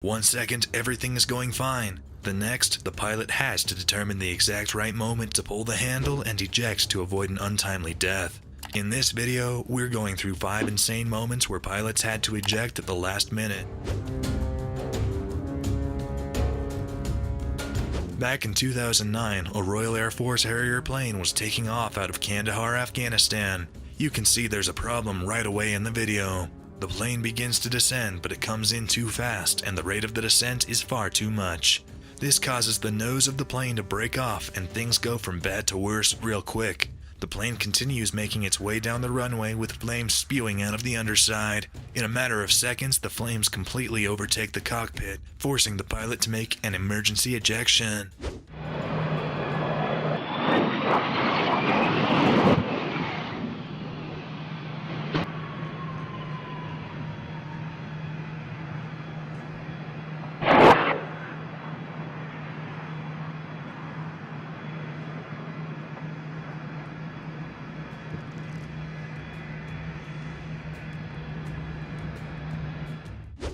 1 second, everything is going fine. The next, the pilot has to determine the exact right moment to pull the handle and eject to avoid an untimely death. In this video, we're going through 5 insane moments where pilots had to eject at the last minute. Back in 2009, a Royal Air Force Harrier plane was taking off out of Kandahar, Afghanistan. You can see there's a problem right away in the video. The plane begins to descend, but it comes in too fast, and the rate of the descent is far too much. This causes the nose of the plane to break off, and things go from bad to worse real quick. The plane continues making its way down the runway with flames spewing out of the underside. In a matter of seconds, the flames completely overtake the cockpit, forcing the pilot to make an emergency ejection.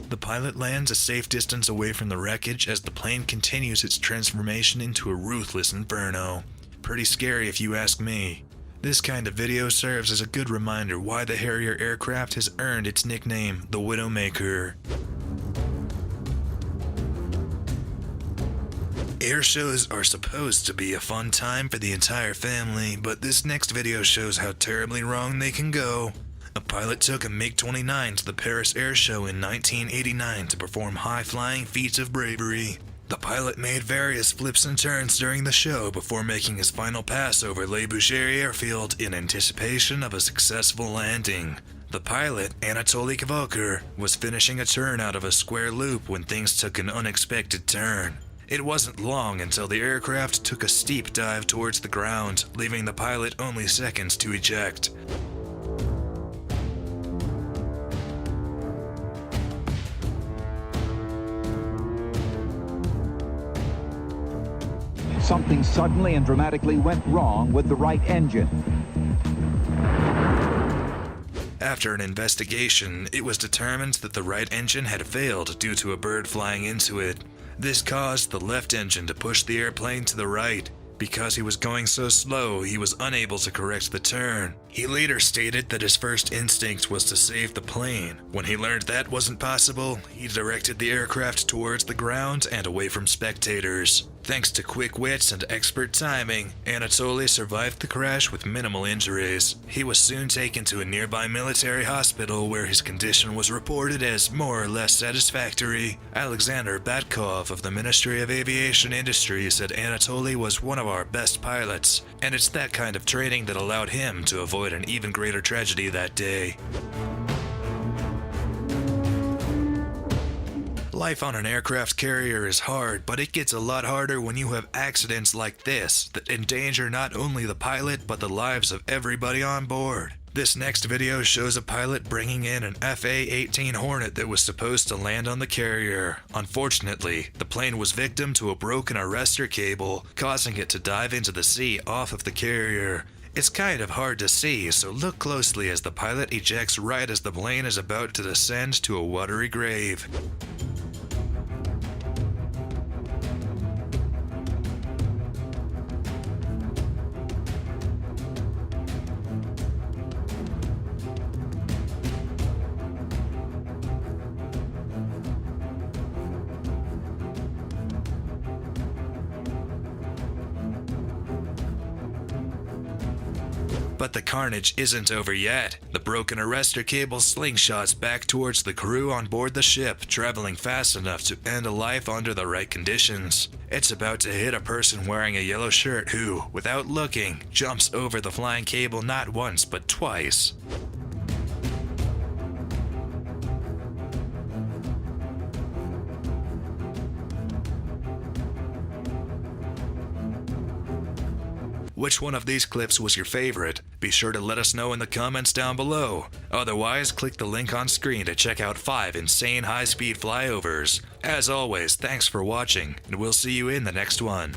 The pilot lands a safe distance away from the wreckage as the plane continues its transformation into a ruthless inferno. Pretty scary if you ask me. This kind of video serves as a good reminder why the Harrier aircraft has earned its nickname, the Widowmaker. Air shows are supposed to be a fun time for the entire family, but this next video shows how terribly wrong they can go. A pilot took a MiG-29 to the Paris Air Show in 1989 to perform high-flying feats of bravery. The pilot made various flips and turns during the show before making his final pass over Le Bourget Airfield in anticipation of a successful landing. The pilot, Anatoly Kavoker, was finishing a turn out of a square loop when things took an unexpected turn. It wasn't long until the aircraft took a steep dive towards the ground, leaving the pilot only seconds to eject. Something suddenly and dramatically went wrong with the right engine. After an investigation, it was determined that the right engine had failed due to a bird flying into it. This caused the left engine to push the airplane to the right. Because he was going so slow, he was unable to correct the turn. He later stated that his first instinct was to save the plane. When he learned that wasn't possible, he directed the aircraft towards the ground and away from spectators. Thanks to quick wits and expert timing, Anatoly survived the crash with minimal injuries. He was soon taken to a nearby military hospital where his condition was reported as more or less satisfactory. Alexander Batkov of the Ministry of Aviation Industry said Anatoly was one of our best pilots, and it's that kind of training that allowed him to avoid an even greater tragedy that day. Life on an aircraft carrier is hard, but it gets a lot harder when you have accidents like this that endanger not only the pilot but the lives of everybody on board. This next video shows a pilot bringing in an FA-18 Hornet that was supposed to land on the carrier. Unfortunately, the plane was victim to a broken arrestor cable, causing it to dive into the sea off of the carrier. It's kind of hard to see, so look closely as the pilot ejects right as the plane is about to descend to a watery grave. But the carnage isn't over yet. The broken arrestor cable slingshots back towards the crew on board the ship, traveling fast enough to end a life under the right conditions. It's about to hit a person wearing a yellow shirt who, without looking, jumps over the flying cable not once but twice. Which one of these clips was your favorite? Be sure to let us know in the comments down below. Otherwise, click the link on screen to check out 5 insane high-speed flyovers. As always, thanks for watching, and we'll see you in the next one.